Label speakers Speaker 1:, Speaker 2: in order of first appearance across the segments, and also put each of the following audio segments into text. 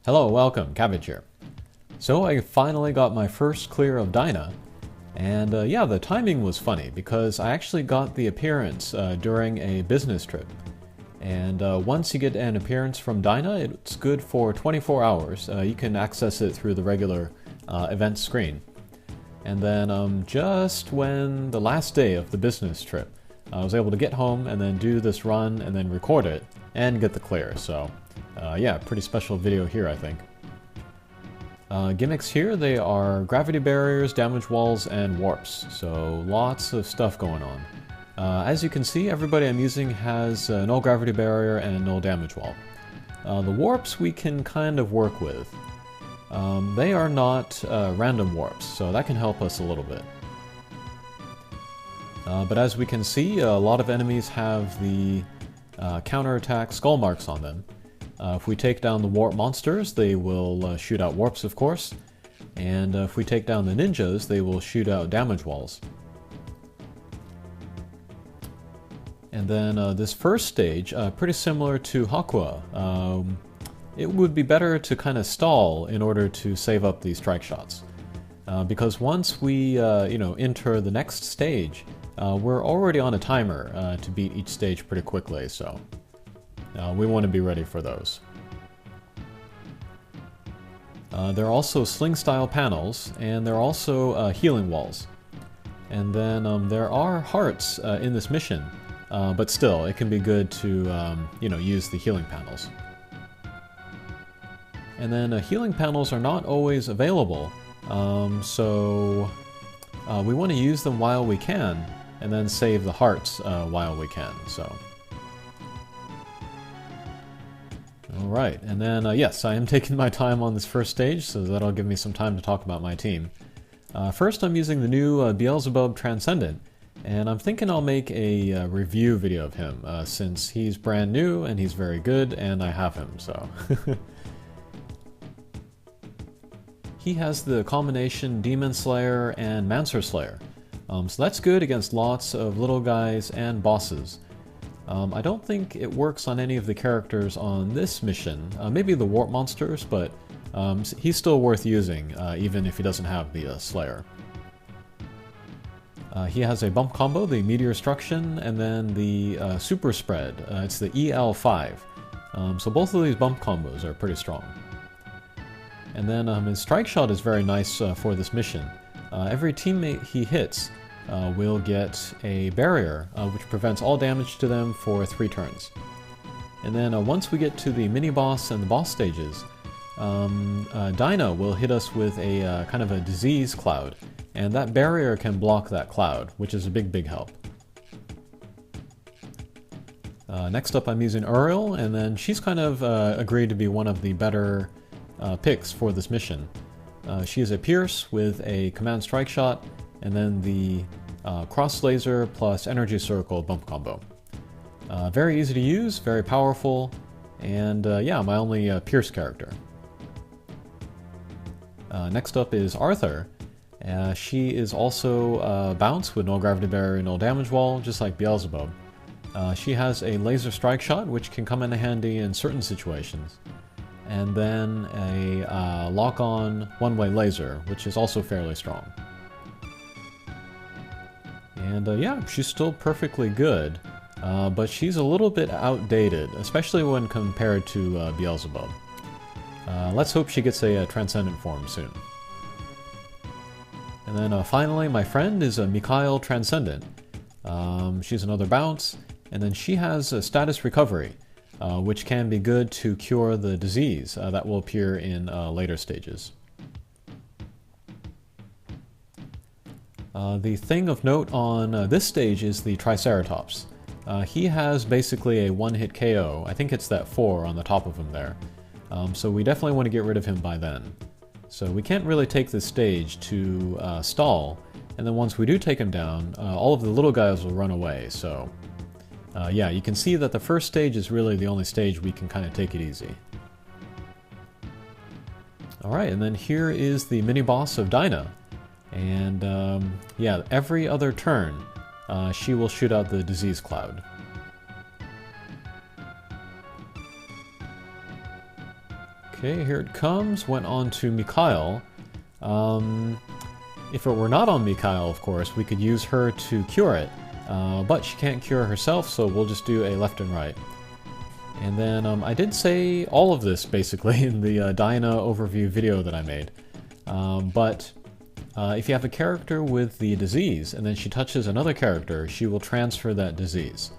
Speaker 1: Hello, welcome, Cabbage here. So I finally got my first clear of Dyna, and yeah, the timing was funny because I actually got the appearance during a business trip. And once you get an appearance from Dyna, it's good for 24 hours. You can access it through the regular event screen. And then just when the last day of the business trip, I was able to get home and then do this run and then record it and get the clear. So yeah, pretty special video here, I think. Gimmicks here, they are gravity barriers, damage walls, and warps. So lots of stuff going on. As you can see, everybody I'm using has no gravity barrier and no damage wall. The warps we can kind of work with. They are not random warps, so that can help us a little bit. But as we can see, a lot of enemies have the counterattack skull marks on them. If we take down the warp monsters, they will shoot out warps, of course. And if we take down the ninjas, they will shoot out damage walls. And then this first stage, pretty similar to Hakua. It would be better to kind of stall in order to save up these strike shots. Because once we enter the next stage, we're already on a timer to beat each stage pretty quickly, so we want to be ready for those. There are also sling-style panels, and there are also healing walls. And then there are hearts in this mission, but still, it can be good to use the healing panels. And then healing panels are not always available, so we want to use them while we can, and then save the hearts while we can. So. Alright, and then yes, I am taking my time on this first stage, so that'll give me some time to talk about my team. First, I'm using the new Beelzebub Transcendent, and I'm thinking I'll make a review video of him, since he's brand new and he's very good, and I have him, so. He has the combination Demon Slayer and Mancer Slayer, so that's good against lots of little guys and bosses. I don't think it works on any of the characters on this mission, maybe the warp monsters, but he's still worth using, even if he doesn't have the Slayer. He has a bump combo, the Meteor Destruction, and then the Super Spread. It's the EL5. So both of these bump combos are pretty strong. And then his Strike Shot is very nice for this mission. Every teammate he hits will get a barrier, which prevents all damage to them for 3 turns. And then once we get to the mini-boss and the boss stages, Dyna will hit us with a kind of a disease cloud, and that barrier can block that cloud, which is a big help. Next up I'm using Uriel, and then she's kind of agreed to be one of the better picks for this mission. She is a Pierce with a Command Strike Shot, and then the Cross Laser plus Energy Circle bump combo. Very easy to use, very powerful, and yeah, my only Pierce character. Next up is Arthur. She is also Bounce with no gravity barrier, no damage wall, just like Beelzebub. She has a Laser Strike Shot, which can come in handy in certain situations. And then a lock-on one-way laser, which is also fairly strong. And yeah, she's still perfectly good, but she's a little bit outdated, especially when compared to Beelzebub. Let's hope she gets a Transcendent form soon. And then finally, my friend is a Mikhail Transcendent. She's another Bounce, and then she has a Status Recovery, which can be good to cure the disease that will appear in later stages. The thing of note on this stage is the Triceratops. He has basically a one-hit KO. I think it's that 4 on the top of him there. So we definitely want to get rid of him by then. So we can't really take this stage to stall, and then once we do take him down, all of the little guys will run away, so yeah, you can see that the first stage is really the only stage we can kind of take it easy. Alright, and then here is the mini-boss of Dyna. And yeah, every other turn, she will shoot out the disease cloud. Okay, here it comes. Went on to Mikhail. If it were not on Mikhail, of course, we could use her to cure it. But she can't cure herself, so we'll just do a left and right. And then I did say all of this, basically, in the Dyna overview video that I made. But if you have a character with the disease, and then she touches another character, she will transfer that disease.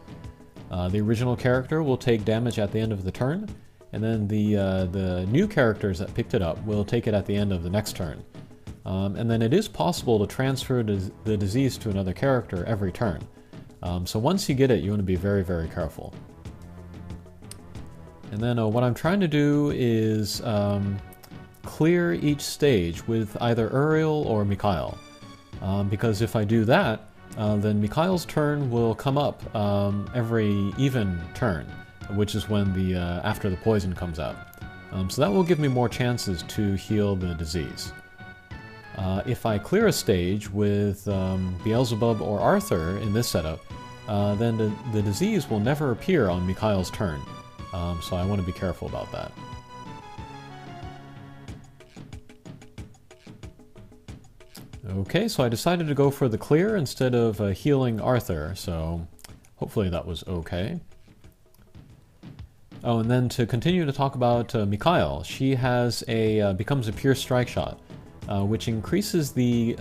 Speaker 1: The original character will take damage at the end of the turn, and then the new characters that picked it up will take it at the end of the next turn. And then it is possible to transfer the disease to another character every turn. So once you get it, you want to be very, very careful. And then what I'm trying to do is clear each stage with either Uriel or Mikhail. Because if I do that, then Mikhail's turn will come up every even turn, which is when after the poison comes out. So that will give me more chances to heal the disease. If I clear a stage with Beelzebub or Arthur in this setup, then the disease will never appear on Mikhail's turn. So I want to be careful about that. Okay, so I decided to go for the clear instead of healing Arthur, so hopefully that was okay. Oh, and then to continue to talk about Mikhail, she has becomes a pure strike shot, which increases the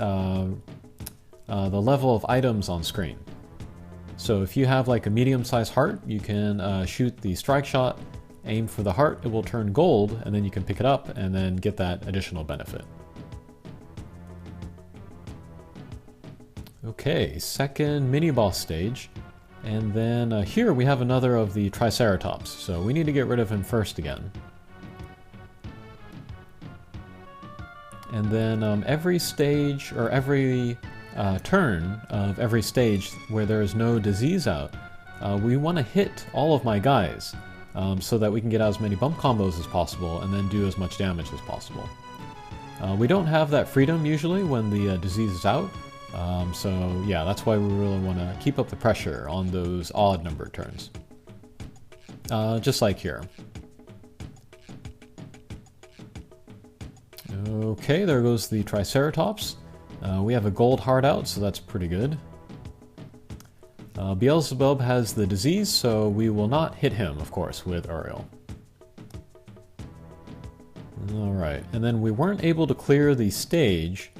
Speaker 1: level of items on screen. So if you have like a medium-sized heart, you can shoot the strike shot, aim for the heart, it will turn gold, and then you can pick it up and then get that additional benefit. Okay, second mini-boss stage. And then here we have another of the Triceratops, so we need to get rid of him first again. And then every stage, or every turn of every stage where there is no disease out, we want to hit all of my guys so that we can get out as many bump combos as possible and then do as much damage as possible. We don't have that freedom usually when the disease is out, so yeah, that's why we really want to keep up the pressure on those odd numbered turns. Just like here. Okay, there goes the Triceratops. We have a gold heart out, so that's pretty good. Beelzebub has the disease, so we will not hit him, of course, with Uriel. Alright, and then we weren't able to clear the stage,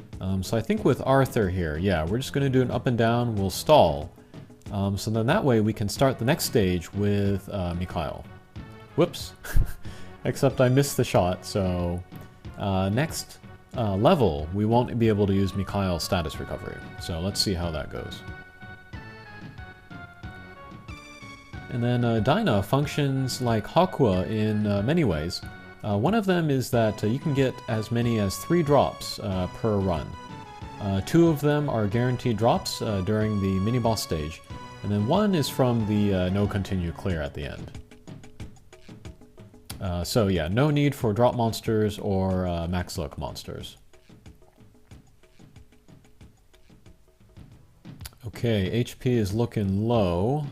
Speaker 1: so I think with Arthur here, yeah, we're just going to do an up and down, we'll stall. So then that way we can start the next stage with Mikhail. Whoops. Except I missed the shot, so next level we won't be able to use Mikhail's status recovery. So let's see how that goes. And then Dyna functions like Hakua in many ways. One of them is that you can get as many as 3 drops per run. 2 of them are guaranteed drops during the mini-boss stage, and then 1 is from the no continue clear at the end. So yeah, no need for drop monsters or max luck monsters. Okay, HP is looking low.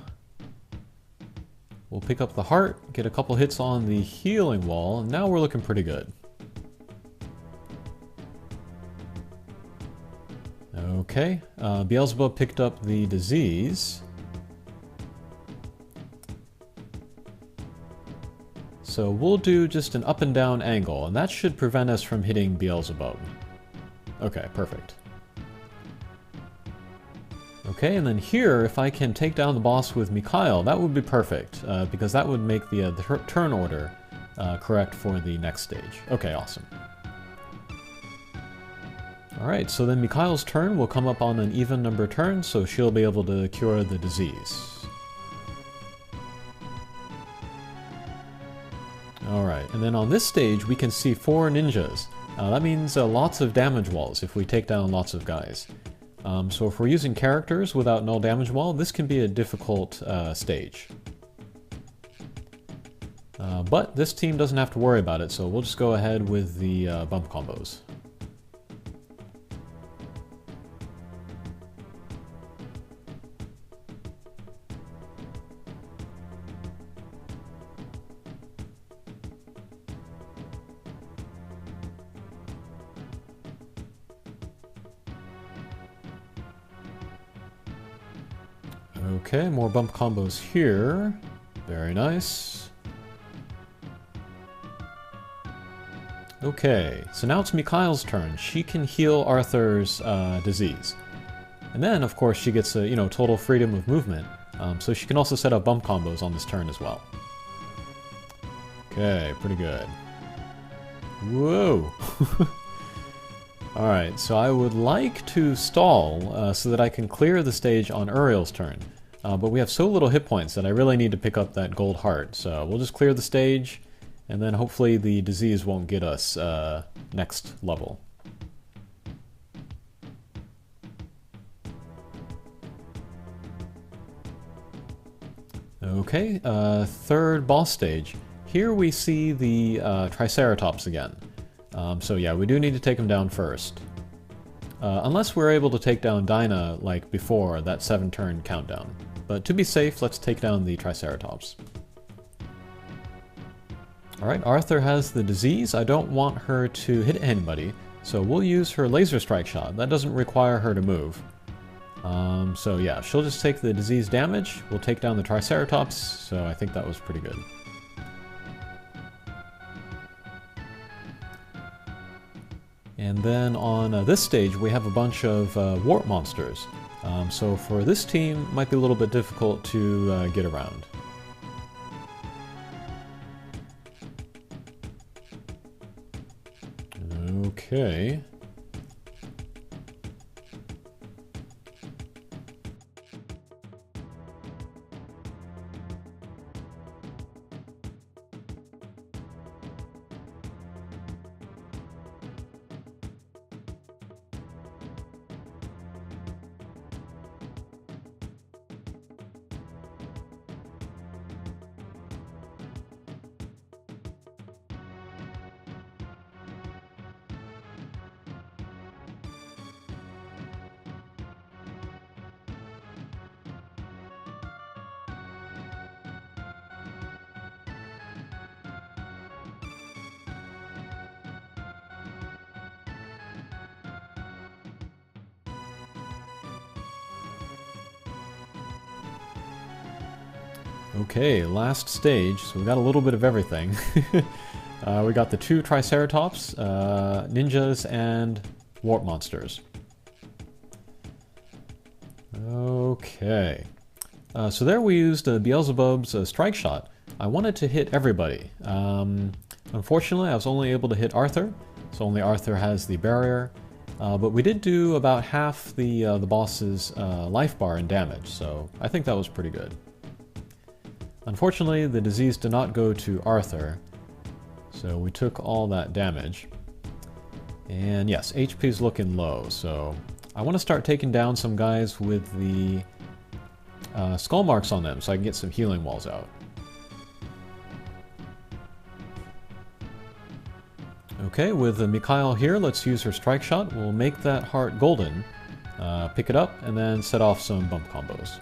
Speaker 1: We'll pick up the heart, get a couple hits on the healing wall, and now we're looking pretty good. Okay, Beelzebub picked up the disease. So we'll do just an up and down angle, and that should prevent us from hitting Beelzebub. Okay, perfect. Okay, and then here, if I can take down the boss with Mikhail, that would be perfect, because that would make the turn order correct for the next stage. Okay, awesome. Alright, so then Mikhail's turn will come up on an even number turn, so she'll be able to cure the disease. Alright, and then on this stage we can see 4 ninjas. That means lots of damage walls if we take down lots of guys. So if we're using characters without null damage wall, this can be a difficult stage. But this team doesn't have to worry about it, so we'll just go ahead with the bump combos. Okay, more bump combos here. Very nice. Okay, so now it's Mikhail's turn. She can heal Arthur's disease. And then, of course, she gets a, total freedom of movement. So she can also set up bump combos on this turn as well. Okay, pretty good. Whoa! Alright, so I would like to stall so that I can clear the stage on Uriel's turn. But we have so little hit points that I really need to pick up that gold heart. So we'll just clear the stage, and then hopefully the disease won't get us next level. Okay, third boss stage. Here we see the Triceratops again. So yeah, we do need to take him down first. Unless we're able to take down Dyna like before, that 7-turn countdown. But to be safe, let's take down the Triceratops. Alright, Arthur has the disease. I don't want her to hit anybody, so we'll use her laser strike shot. That doesn't require her to move. So yeah, she'll just take the disease damage. We'll take down the Triceratops, so I think that was pretty good. And then on this stage, we have a bunch of warp monsters. So for this team, it might be a little bit difficult to get around. Okay. Okay, last stage, so we got a little bit of everything. We got the 2 Triceratops, ninjas, and warp monsters. Okay. So there we used Beelzebub's strike shot. I wanted to hit everybody. Unfortunately, I was only able to hit Arthur, so only Arthur has the barrier. But we did do about half the boss's life bar in damage, so I think that was pretty good. Unfortunately, the disease did not go to Arthur, so we took all that damage. And yes, HP's looking low, so I want to start taking down some guys with the skull marks on them so I can get some healing walls out. Okay, with Mikhail here, let's use her strike shot. We'll make that heart golden, pick it up, and then set off some bump combos.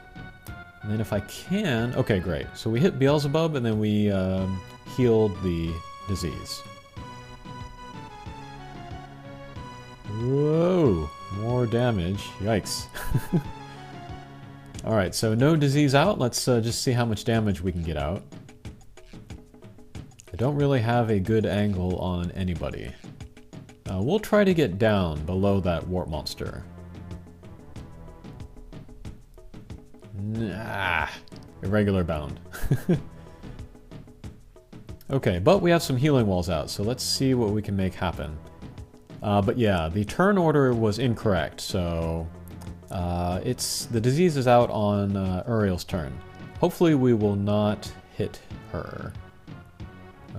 Speaker 1: And then if I can... Okay, great. So we hit Beelzebub, and then we healed the disease. Whoa! More damage. Yikes. Alright, so no disease out. Let's just see how much damage we can get out. I don't really have a good angle on anybody. We'll try to get down below that warp monster. Nah, irregular bound. Okay, but we have some healing walls out, so let's see what we can make happen. But yeah, the turn order was incorrect, so the disease is out on Uriel's turn. Hopefully we will not hit her.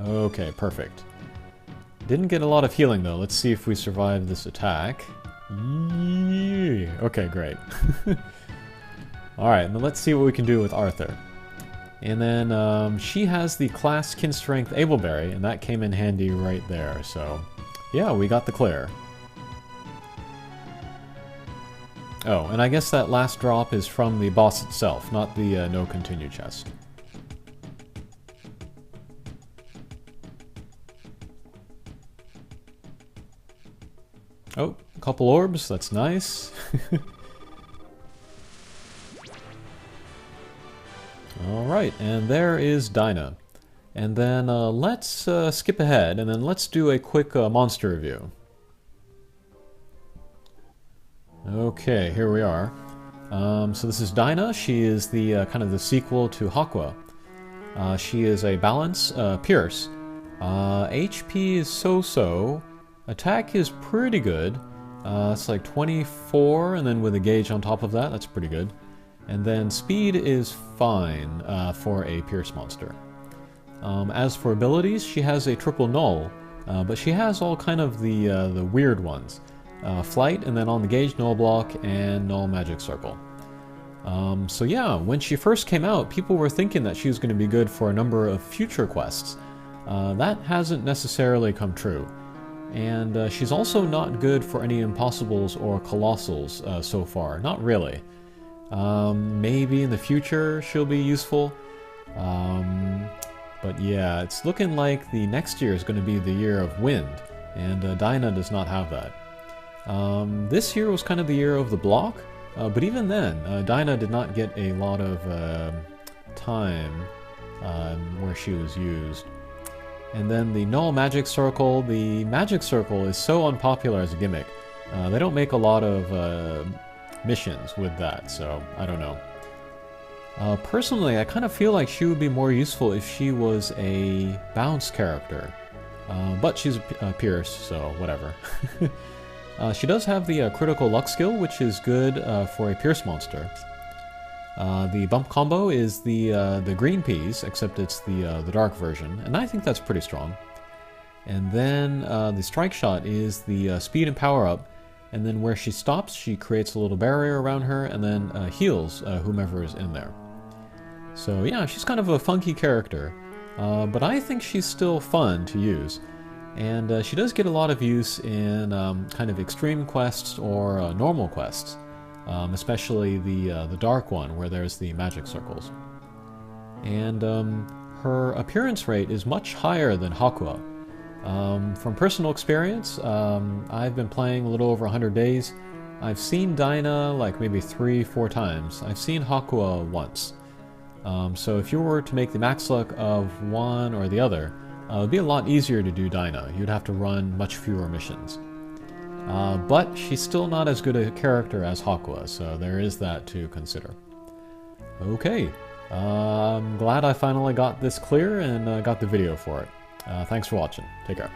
Speaker 1: Okay, perfect. Didn't get a lot of healing though. Let's see if we survive this attack. Yee! Okay, great. Alright, now let's see what we can do with Arthur. And then she has the class Kin Strength Ableberry, and that came in handy right there, so yeah, we got the clear. Oh, and I guess that last drop is from the boss itself, not the no continue chest. Oh, a couple orbs, that's nice. Alright, and there is Dyna. And then let's skip ahead, and then let's do a quick monster review. Okay, here we are. So this is Dyna. She is the kind of the sequel to Hakua. She is a balance pierce. HP is so-so. Attack is pretty good. It's like 24, and then with a gauge on top of that, that's pretty good. And then speed is fine for a pierce monster. As for abilities, she has a triple null, but she has all kind of the weird ones. Flight, and then on the gauge, null block, and null magic circle. So yeah, when she first came out, people were thinking that she was going to be good for a number of future quests. That hasn't necessarily come true. And she's also not good for any impossibles or colossals so far. Not really. Maybe in the future she'll be useful. But yeah, it's looking like the next year is going to be the year of wind, and Dyna does not have that. This year was kind of the year of the block, but even then, Dyna did not get a lot of time where she was used. And then the null magic circle. The magic circle is so unpopular as a gimmick. They don't make a lot of missions with that, so I don't know. Personally, I kind of feel like she would be more useful if she was a bounce character. But she's a pierce, so whatever. She does have the critical luck skill, which is good for a pierce monster. The bump combo is the green peas, except it's the dark version, and I think that's pretty strong. And then the strike shot is the speed and power up, and then where she stops, she creates a little barrier around her, and then heals whomever is in there. So yeah, she's kind of a funky character, but I think she's still fun to use. And she does get a lot of use in kind of extreme quests or normal quests, especially the dark one where there's the magic circles. And her appearance rate is much higher than Hakua. From personal experience, I've been playing a little over 100 days. I've seen Dyna like maybe 3-4 times. I've seen Hakua once. So if you were to make the max luck of one or the other, it would be a lot easier to do Dyna. You'd have to run much fewer missions. But she's still not as good a character as Hakua, so there is that to consider. Okay, I'm glad I finally got this clear and got the video for it. Thanks for watching. Take care.